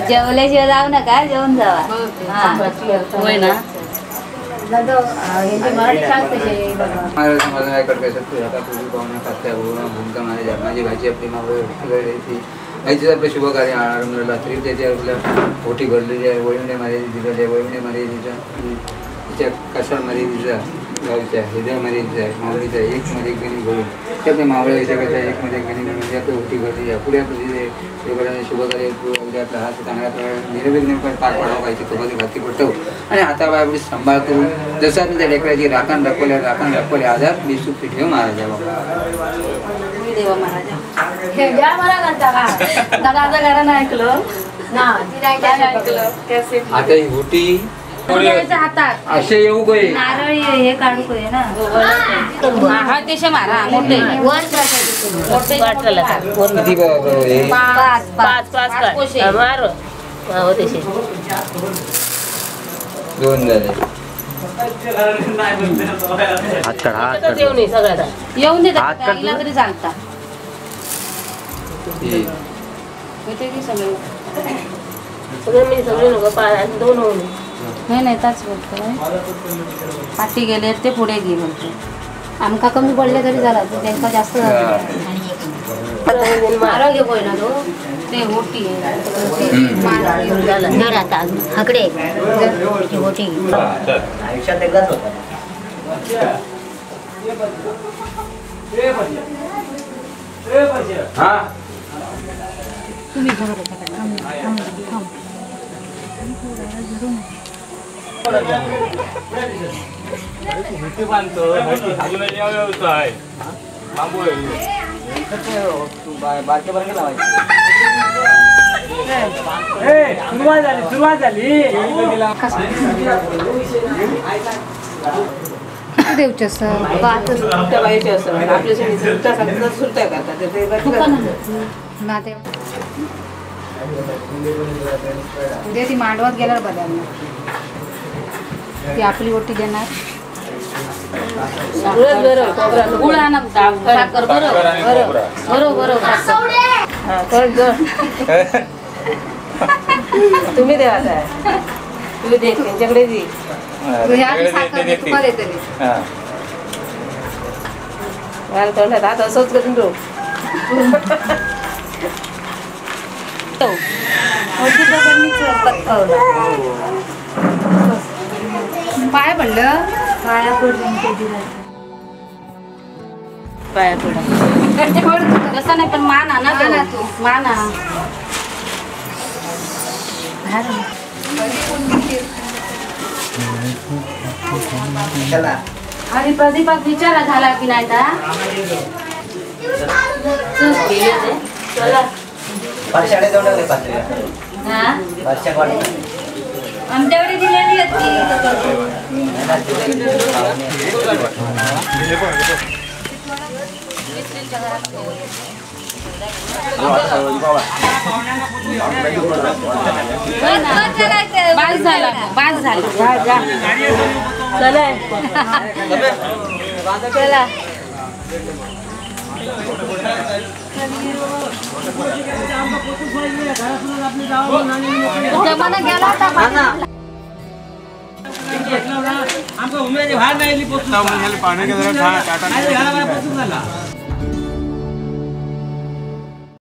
जेवल्याशिवाय जाऊ नका, जेवून जावा. होय ना. माझी भाजी आपली माहितीच आपलं शुभ कार्य आरंभ रात्री त्याच्या आपल्या ओटी घडलेली आहे. वळीवण्यामध्ये दिलेली आहे. वळीवण्यामध्ये तिच्या कशामध्ये तिचा गावच्या हृदयामध्ये तिचा आहे मावळीचा एकमध्ये गणी घडून ते आपल्या मावळ्या याच्याकडच्या एकमध्ये गणी घडून जी आपली ओटी घडलेली आहे. पुढे आपलं तिथे शुभ कार्य अगदी आपला हात चांगला निर्विघ्न पार पाडावं पाहिजे. तुम्हाला घाती पटव आणि हातावर आपली सांभाळ करून जसं आपल्या त्या लेकराची राखण दाखवले आधार निसूप ठेव महाराजा बाबा देवा महाराजा हे द्या मला घंटा का दादाचं गाणं ऐकलं ना ती नाही ऐकलं. आता ही ओटी द्यायचं हातात असे येऊ गए नारळ हे काढू कोय ना हा तेशे मारा मोठे मोठे वाटला किती हे पाच पाच पाच काय मार हो तसे दोन झाले येऊ नये सगळ्याचा येऊन देतात आईला तरी चालता ठीक. होते की सगळे सगळे मी सगळे नको दोन होऊन नाही ताच बोलतो पाठी गेले ते पुढे घे बोलतो आमका कमी पडले तरी झाला त्यांका जास्त मारा घे पोय ना तो ते मोठी झाला आता आकडे मोठी आयुष्यात एकदाच होता सुरुवात झाली देवचे सर बाईचे असं आपल्या सुलटा सांगतात सुलटा करतात उद्या ती मांडवात गेल्यावर बदलणार ती आपली ओटी देणार गुळ आणा साखर बरोबर तुम्ही द्या आता तुम्ही दे त्यांच्याकडे दे तुका देते मला तोंडात हात असंच करून ठेव पाय पडलं पाया पडून पाया पडा तसं नाही पण मान आणा तू मान आणा चला आणि प्रदीपाक विचारा झाला की नाही चला वर्षाकडे जाऊन पात्र हा वर्षाकडे आमच्याकडे दिलेली बाज झाला चला चला जमाना गेला होता आमका उमेदवार नाही पोचून पाणी